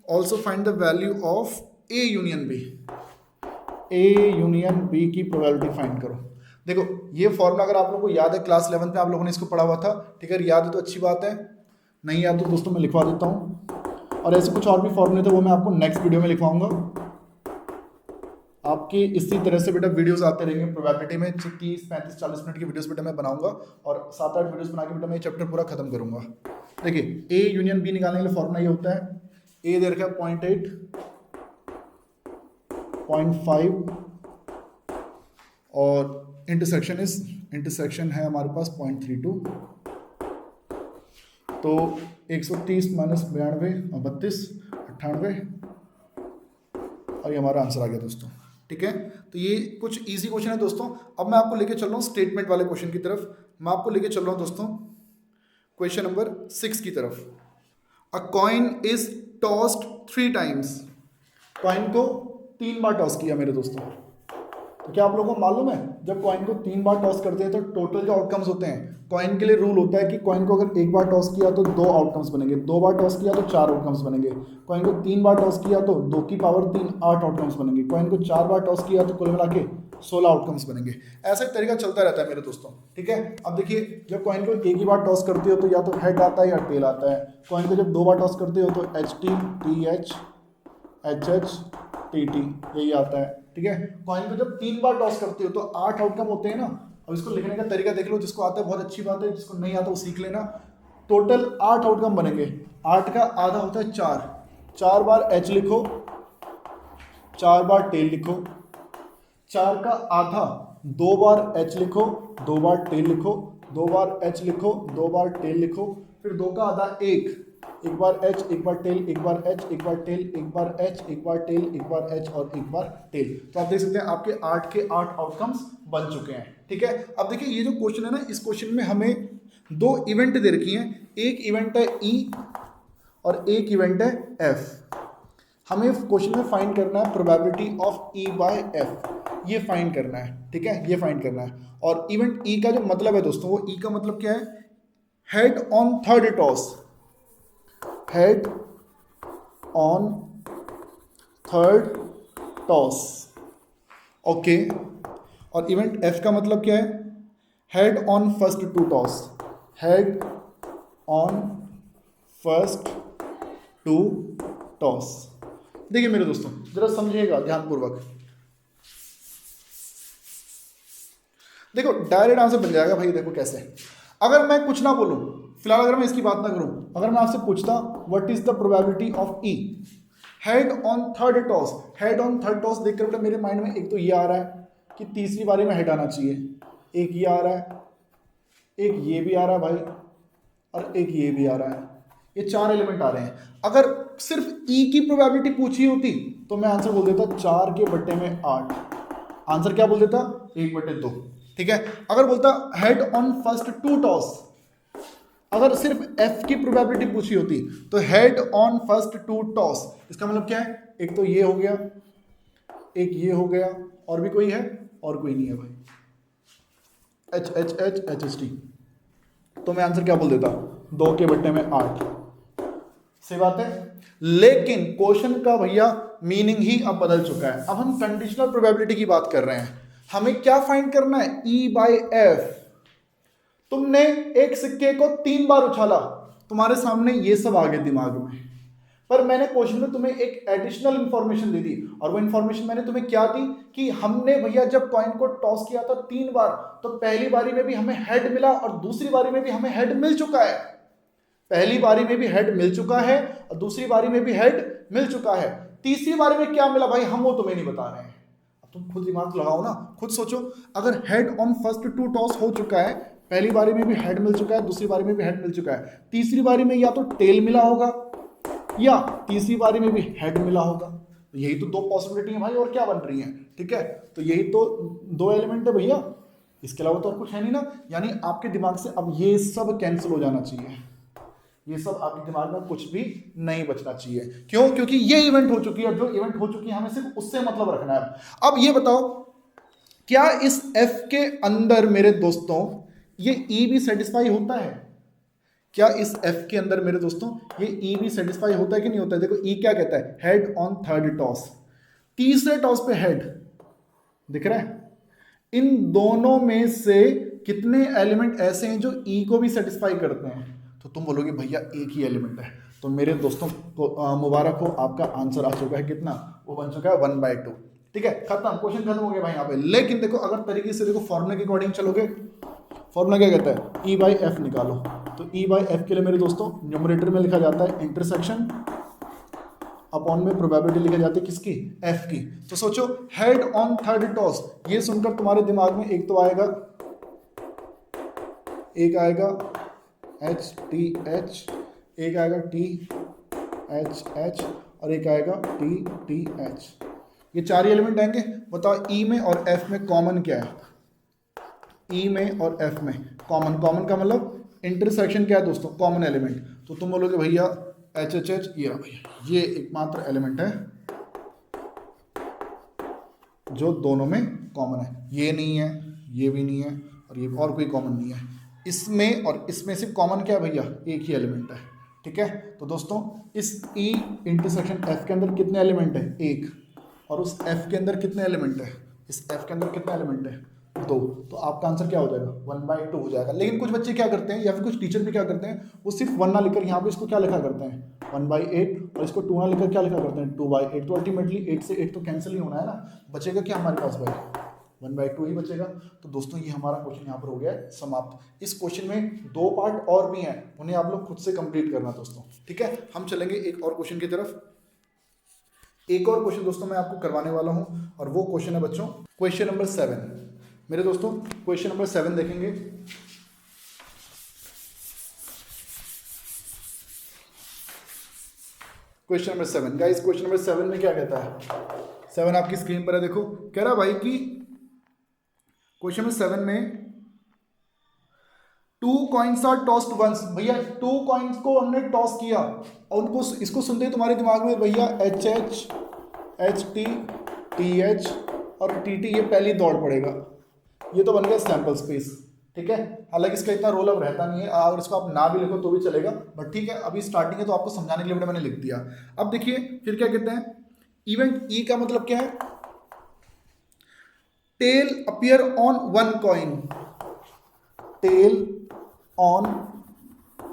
also find the value of A union B, A union B की प्रोबेबिलिटी फाइंड करो। देखो ये फॉर्मूला अगर आप लोगों को याद है, क्लास 11 में आप लोगों ने इसको पढ़ा हुआ था, ठीक है। याद है तो अच्छी बात है, नहीं याद तो दोस्तों मैं लिखवा देता हूँ। और ऐसे कुछ और भी फॉर्मूले थे वो मैं आपको नेक्स्ट वीडियो में लिखवाऊंगा। आपकी इसी तरह से बेटा वीडियोस आते रहेंगे प्रोबेबिलिटी में, 30, 35, 40 मिनट की वीडियोस बेटा मैं बनाऊंगा और 7-8 वीडियोस बना के बेटा मैं ये चैप्टर पूरा खत्म करूंगा। देखिए ए यूनियन बी निकालने के लिए फॉर्मूला ये होता है, ए दे रखा है 0.8, 0.5 और इंटरसेक्शन है हमारे पास 0.32, तो 130 माइनस 92 और 32 98, और ये हमारा आंसर आ गया दोस्तों, ठीक है। तो ये कुछ इजी क्वेश्चन है दोस्तों। अब मैं आपको लेके चल रहा हूँ स्टेटमेंट वाले क्वेश्चन की तरफ। मैं आपको लेके चल रहा हूँ दोस्तों क्वेश्चन नंबर 6 की तरफ। अ coin is tossed 3 times, coin को 3 बार टॉस किया मेरे दोस्तों। तो क्या आप लोगों को मालूम है जब कॉइन को 3 बार टॉस करते हैं तो टोटल जो आउटकम्स होते हैं, कॉइन के लिए रूल होता है कि कॉइन को अगर 1 बार टॉस किया तो 2 आउटकम्स बनेंगे, 2 बार टॉस किया तो 4 आउटकम्स बनेंगे, कॉइन को 3 बार टॉस किया तो 2 की पावर 3 8 आउटकम्स बनेंगे, कॉइन को 4 बार टॉस किया तो कुल मिला के 16 आउटकम्स बनेंगे। ऐसा एक तरीका चलता रहता है मेरे दोस्तों, ठीक है। अब देखिए जब कॉइन को 1 ही बार टॉस करते हो तो या तो हेड आता है या टेल आता है, कॉइन को जब 2 बार टॉस करते हो तो HT TH HH TT यही आता है, ठीक है। कॉइन को जब 3 बार टॉस करते हो तो 8 आउटकम होते हैं ना। अब इसको लिखने का तरीका देख लो, जिसको आता है बहुत अच्छी बात है, जिसको नहीं आता वो सीख लेना। टोटल 8 आउटकम बनेंगे, 8 का आधा होता है 4, 4 बार H लिखो, 4 बार टेल लिखो, 4 का आधा 2 बार H लिखो, 2 बार टेल लिखो, 2 बार H लिखो, 2 बार टेल लिखो, फिर 2 का आधा 1 बार H, 1 बार टेल, 1 बार H, 1 बार टेल, 1 बार H, 1 बार टेल, 1 बार H और 1 बार टेल। तो आप देख सकते हैं आपके 8 के 8 आउटकम्स बन चुके हैं, ठीक है। अब देखिए ये जो क्वेश्चन है ना, इस क्वेश्चन में हमें 2 इवेंट दे रखी हैं, एक इवेंट है E और एक इवेंट है F। हमें क्वेश्चन में फाइंड करना है probability of E by F, ये फाइंड करना है, ठीक है, ये फाइंड करना है। और इवेंट E का जो मतलब है दोस्तों, वो E का मतलब क्या है, head on third toss, head on third toss, okay. और इवेंट F का मतलब क्या है, head on first 2 toss, head on first 2 toss. देखिए मेरे दोस्तों जरा समझिएगा ध्यानपूर्वक, देखो डायरेक्ट आंसर बन जाएगा भाई। देखो कैसे, अगर मैं कुछ ना बोलूं, फिलहाल अगर मैं इसकी बात ना करूं, अगर मैं आपसे पूछता what is the probability of E head on third toss, head on third toss देखकर बेटा मेरे माइंड में एक तो ये आ रहा है कि तीसरी बारी में हेड आना चाहिए, एक ये आ रहा है, एक ये भी आ रहा है भाई, और एक ये भी आ रहा है, ये 4 एलिमेंट आ रहे हैं। अगर सिर्फ E की प्रोबेबिलिटी पूछी होती तो मैं आंसर बोल देता 4 के बट्टे में 8, आंसर क्या बोल देता 1/2, ठीक है। अगर बोलता हेड ऑन फर्स्ट 2 टॉस, अगर सिर्फ F की प्रोबेबिलिटी पूछी होती तो हेड ऑन फर्स्ट 2 टॉस, इसका मतलब क्या है, एक तो ये हो गया, एक ये हो गया, और भी कोई है, और कोई नहीं है भाई, HHHHHT। तो मैं आंसर क्या बोल देता 2 के बट्टे में 8, सही बात है। लेकिन क्वेश्चन का भैया मीनिंग ही अब बदल चुका है, अब हम कंडीशनल प्रोबेबिलिटी की बात कर रहे हैं। हमें क्या फाइंड करना है, E बाई F। तुमने एक सिक्के को 3 बार उछाला, तुम्हारे सामने ये सब आ गए दिमाग में, पर मैंने क्वेश्चन में तुम्हें एक एडिशनल इंफॉर्मेशन दे दी, और वो इंफॉर्मेशन मैंने तुम्हें क्या दी कि हमने भैया जब कॉइन को टॉस किया था 3 बार, तो पहली बारी में भी हमें हेड मिला और दूसरी बारी में भी हमें हेड मिल चुका है, पहली बारी में भी हेड मिल चुका है और दूसरी बारी में भी हेड मिल चुका है, तीसरी बारी में क्या मिला भाई हम वो तुम्हें नहीं बता रहे हैं। तुम खुद दिमाग लगाओ ना, खुद सोचो, अगर हेड ऑन फर्स्ट 2 टॉस हो चुका है, पहली बारी में भी हेड मिल चुका है, दूसरी बारी में भी हेड मिल चुका है, तीसरी बारी में या तो टेल मिला होगा या तीसरी बारी में भी हेड मिला होगा। तो यही तो दो पॉसिबिलिटी है भाई, और क्या बन रही है, ठीक है। तो यही तो दो एलिमेंट है भैया, इसके अलावा तो और कुछ है नहीं ना। यानी आपके दिमाग से अब ये सब कैंसिल हो जाना चाहिए, ये सब आपके दिमाग में कुछ भी नहीं बचना चाहिए। क्यों? क्योंकि ये इवेंट हो चुकी है, जो इवेंट हो चुकी है हमें सिर्फ उससे मतलब रखना है। अब ये बताओ, क्या इस एफ के अंदर मेरे दोस्तों ये ई भी सेटिस्फाई होता है? क्या इस एफ के अंदर मेरे दोस्तों ये ई भी सेटिस्फाई होता है कि नहीं होता है? देखो ई क्या कहता है, हेड ऑन थर्ड टॉस, तीसरे टॉस पे हेड दिख रहा है। इन दोनों में से कितने एलिमेंट ऐसे हैं जो ई को भी सेटिस्फाई करते हैं? तो तुम बोलोगे भैया एक ही एलिमेंट है। तो मेरे दोस्तों को मुबारक हो, आपका आंसर आ चुका है कितना, वो बन चुका है 1/2। ठीक है, खत्म, क्वेश्चन खत्म हो गया भाई यहाँ पे। लेकिन देखो अगर तरीके से देखो फॉर्मूले के अकॉर्डिंग चलोगे, फॉर्मूला क्या कहता है, ई बाई एफ निकालो। तो ई बाई एफ के लिए मेरे दोस्तों न्यूमरेटर में लिखा जाता है इंटरसेक्शन, अपॉन में प्रोबेबिलिटी लिखी जाती है किसकी, एफ की। तो सोचो हेड ऑन थर्ड टॉस, ये सुनकर तुम्हारे दिमाग में एक तो आएगा, एक आएगा एच टी एच, एक आएगा टी एच एच, और एक आएगा टी टी एच। ये चार एलिमेंट आएंगे। बताओ ई में और एफ में कॉमन क्या है? ई में और एफ में कॉमन, कॉमन का मतलब इंटरसेक्शन क्या है दोस्तों, कॉमन एलिमेंट। तो तुम बोलोगे भैया एच एच एच, ये भैया ये एकमात्र एलिमेंट है जो दोनों में कॉमन है। ये नहीं है, ये भी नहीं है, और ये और कोई कॉमन नहीं है। इसमें और इसमें सिर्फ कॉमन क्या है भैया, एक ही एलिमेंट है। ठीक है, तो दोस्तों इस ई इंटरसेक्शन एफ के अंदर कितने एलिमेंट है, एक, और उस एफ के अंदर कितने एलिमेंट है, इस एफ के अंदर कितने एलिमेंट है, दो। तो आपका आंसर क्या हो जाएगा, 1/2 हो जाएगा। लेकिन कुछ बच्चे क्या करते हैं, या फिर कुछ टीचर भी क्या करते हैं, वो सिर्फ 1 ना लिखकर यहाँ पे इसको क्या लिखा करते हैं, 1/8, और इसको 2 ना लिखकर क्या लिखा करते हैं, 2/8। तो अल्टीमेटली 8 से 8 तो कैंसिल ही होना है ना, बचेगा क्या हमारे पास भाई, 1/2 ही बचेगा। तो दोस्तों ये हमारा क्वेश्चन यहाँ पर हो गया है समाप्त। इस क्वेश्चन में 2 पार्ट और भी हैं, उन्हें आप लोग खुद से कंप्लीट करना दोस्तों। ठीक है, हम चलेंगे एक और क्वेश्चन की तरफ। एक और क्वेश्चन दोस्तों मैं आपको करवाने वाला हूं, और वो क्वेश्चन है बच्चों क्वेश्चन नंबर 7। मेरे दोस्तों क्वेश्चन नंबर 7 देखेंगे। Question number 7 guys, question number 7 में क्या कहता है, 7 आपकी स्क्रीन पर है, देखो कह रहा भाई कि क्वेश्चन नंबर 7 में 2 कॉइन्स आर टॉस्ड वंस। भैया 2 कॉइन्स को हमने टॉस किया, और उनको इसको सुनते ही तुम्हारे दिमाग में भैया H H, H T, T H और टी टी, ये पहली दौड़ पड़ेगा। ये तो बन गया सैंपल स्पेस। ठीक है, हालांकि इसका इतना रोल अब रहता नहीं है, अगर इसको आप ना भी लिखो तो भी चलेगा, बट ठीक है अभी स्टार्टिंग है तो आपको समझाने के लिए मैंने लिख दिया। अब देखिए फिर क्या कहते हैं, इवेंट ई का मतलब क्या है, tail appear on 1 coin, tail on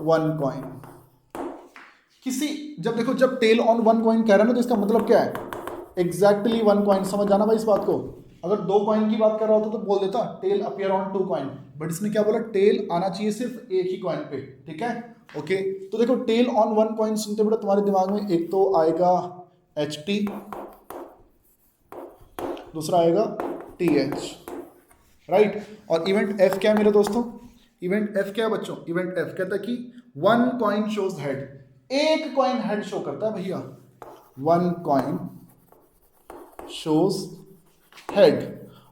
1 coin. किसी जब देखो जब टेल ऑन 1 कॉइन कह रहा है ना, तो इसका मतलब क्या है, एग्जैक्टली 1 कॉइन। समझ जाना भाई इस बात को। अगर 2 कॉइन की बात कर रहा होता तो बोल देता tail appear on 2 coin, but इसने क्या बोला, टेल आना चाहिए सिर्फ एक ही कॉइन पे। ठीक है, ओके। तो देखो टेल ऑन 1 कॉइन सुनते बेटा तुम्हारे दिमाग में एक तो आएगा एच टी, दूसरा आएगा टी एच, राइट। और इवेंट एफ क्या है मेरे दोस्तों, इवेंट एफ क्या है बच्चों, इवेंट एफ कहता है कि 1 कॉइन शोज हेड, एक कॉइन हेड शो करता है भैया, 1 कॉइन शोज हेड।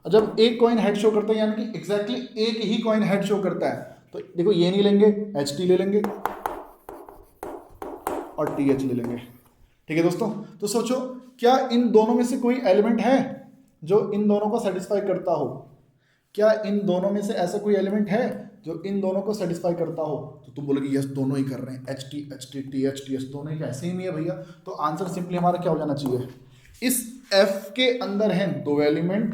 और जब एक कॉइन हेड शो करता है यानी कि एग्जैक्टली एक ही कॉइन हेड शो करता है, तो देखो ये नहीं लेंगे, एच टी ले लेंगे और टी एच ले लेंगे। ठीक है दोस्तों, तो सोचो क्या इन दोनों में से कोई एलिमेंट है जो इन दोनों को सेटिस्फाई करता हो, क्या इन दोनों में से ऐसा कोई एलिमेंट है जो इन दोनों को सेटिस्फाई करता हो? तो तुम बोलोगे यस दोनों ही कर रहे हैं, एच टी टी एच दोनों ही, ऐसे ही नहीं है भैया। तो आंसर सिंपली हमारा क्या हो जाना चाहिए, इस एफ के अंदर हैं 2 एलिमेंट,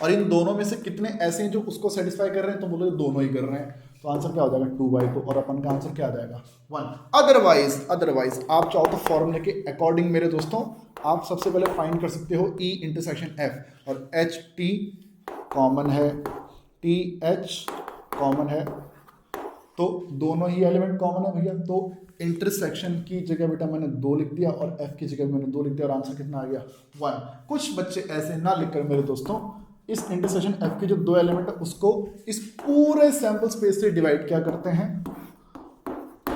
और इन दोनों में से कितने ऐसे हैं जो उसको सेटिस्फाई कर रहे हैं? तो बोलोगे दोनों ही कर रहे हैं। तो आंसर क्या हो जाएगा, 2/2, और अपन का आंसर क्या आ जाएगा, 1। अदरवाइज आप चाहो तो फॉर्मूले के अकॉर्डिंग मेरे दोस्तों आप सबसे पहले फाइंड कर सकते हो ई इंटरसेक्शन एफ, और एच टी कॉमन है, टी एच कॉमन है, तो दोनों ही एलिमेंट कॉमन है भैया। तो इंटरसेक्शन की जगह बेटा मैंने 2 लिख दिया, और एफ की जगह मैंने 2 लिख दिया, और आंसर कितना आ गया, 1। कुछ बच्चे ऐसे ना लिखकर मेरे दोस्तों इस इंटरसेक्शन एफ के जो दो एलिमेंट है उसको इस पूरे सैंपल स्पेस से डिवाइड क्या करते हैं,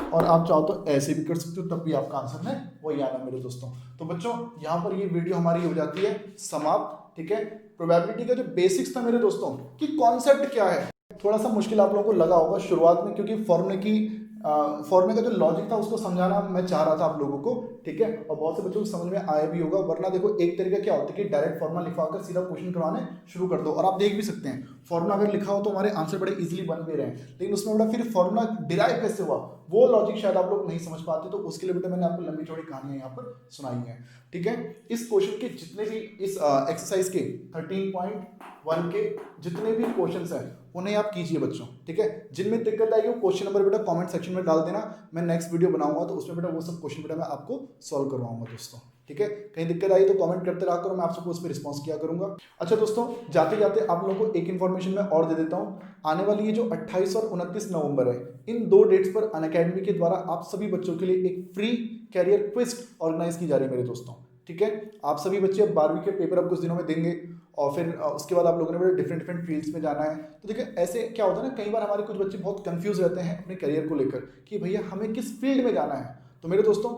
और आप चाहो तो ऐसे भी कर सकते हो, तब भी आपका आंसर में वही आना मेरे दोस्तों। तो बच्चों यहाँ पर ये वीडियो हमारी हो जाती है समाप्त, ठीक है। प्रोबेबिलिटी का जो बेसिक्स था मेरे दोस्तों कि कॉन्सेप्ट क्या है, थोड़ा सा मुश्किल आप लोगों को लगा होगा शुरुआत में, क्योंकि फॉर्मूले का जो लॉजिक था उसको समझाना मैं चाह रहा था आप लोगों को, ठीक है। और बहुत से बच्चों को समझ में आया भी होगा, वरना देखो एक तरीका क्या होता है कि डायरेक्ट फॉर्मूला लिखवाकर सीधा क्वेश्चन करवाने शुरू कर दो, और आप देख भी सकते हैं फॉर्मूला अगर लिखा हो तो हमारे आंसर बड़े इजीली बन भी रहे हैं, लेकिन उसमें बेटा फिर फॉर्मूला डिराइव कैसे हुआ वो लॉजिक शायद आप लोग नहीं समझ पाते, तो उसके लिए बेटा मैंने आपको लंबी चौड़ी कहानियां यहाँ पर सुनाई है, ठीक है। इस क्वेश्चन के जितने भी इस एक्सरसाइज के 13.1 के जितने भी क्वेश्चंस हैं उन्हें आप कीजिए बच्चों, ठीक है। जिनमें दिक्कत आएगी वो क्वेश्चन नंबर बेटा कमेंट सेक्शन में डाल देना, मैं नेक्स्ट वीडियो बनाऊंगा तो उसमें बेटा वो सब क्वेश्चन बेटा मैं आपको सॉल्व करवाऊंगा दोस्तों, ठीक है। कहीं दिक्कत आई तो कमेंट करते रहा करो, मैं आप सबको उस पर रिस्पॉन्स किया करूंगा। अच्छा दोस्तों, जाते जाते आप लोगों को एक इन्फॉर्मेशन मैं और दे देता हूँ। आने वाली ये जो 28 और 29 नवंबर है, इन 2 डेट्स पर अनअकैडमी के द्वारा आप सभी बच्चों के लिए एक फ्री कैरियर क्विज ऑर्गेनाइज की जा रही है मेरे दोस्तों, ठीक है। आप सभी बच्चे अब 12वीं के पेपर अब कुछ दिनों में देंगे, और फिर उसके बाद आप लोगों ने डिफरेंट डिफरेंट फील्ड्स में जाना है। तो देखिए ऐसे क्या होता है ना, कई बार हमारे कुछ बच्चे बहुत कंफ्यूज रहते हैं अपने करियर को लेकर कि भैया हमें किस फील्ड में जाना है। तो मेरे दोस्तों,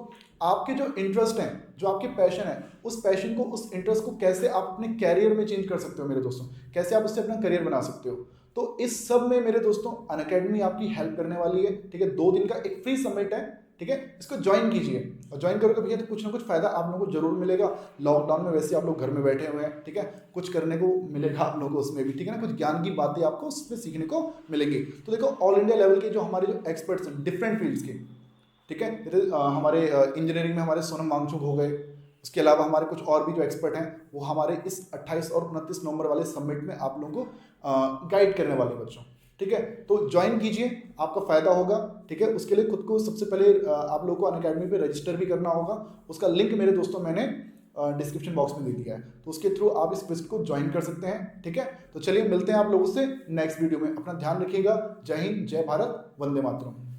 आपके जो इंटरेस्ट हैं, जो आपके पैशन है, उस पैशन को, उस इंटरेस्ट को कैसे आप अपने कैरियर में चेंज कर सकते हो मेरे दोस्तों, कैसे आप उससे अपना करियर बना सकते हो, तो इस सब में मेरे दोस्तों अनअकैडमी आपकी हेल्प करने वाली है, ठीक है। 2 दिन का एक फ्री समिट है, ठीक है। इसको ज्वाइन कीजिए, और ज्वाइन करोगे भैया तो कुछ ना कुछ फायदा आप लोगों को जरूर मिलेगा। लॉकडाउन में वैसे आप लोग घर में बैठे हुए हैं, ठीक है, कुछ करने को मिलेगा आप लोगों को उसमें भी, ठीक है ना, कुछ ज्ञान की बातें आपको उसमें सीखने को मिलेंगी। तो देखो ऑल इंडिया लेवल के जो हमारे जो एक्सपर्ट्स हैं डिफरेंट फील्ड्स के, ठीक है, जैसे हमारे इंजीनियरिंग में हमारे सोनम वांगचुक हो गए, उसके अलावा हमारे कुछ और भी जो एक्सपर्ट हैं वो हमारे इस 28 और 29 नवंबर वाले समिट में आप लोगों को गाइड करने वाले बच्चों, ठीक है। तो ज्वाइन कीजिए, आपका फायदा होगा, ठीक है। उसके लिए खुद को सबसे पहले आप लोगों को अनअकैडमी पे रजिस्टर भी करना होगा, उसका लिंक मेरे दोस्तों मैंने डिस्क्रिप्शन बॉक्स में दे दिया है, तो उसके थ्रू आप इस क्विज को ज्वाइन कर सकते हैं, ठीक है। तो चलिए मिलते हैं आप लोगों से नेक्स्ट वीडियो में, अपना ध्यान रखिएगा। जय हिंद, जय भारत, वंदे मातरम।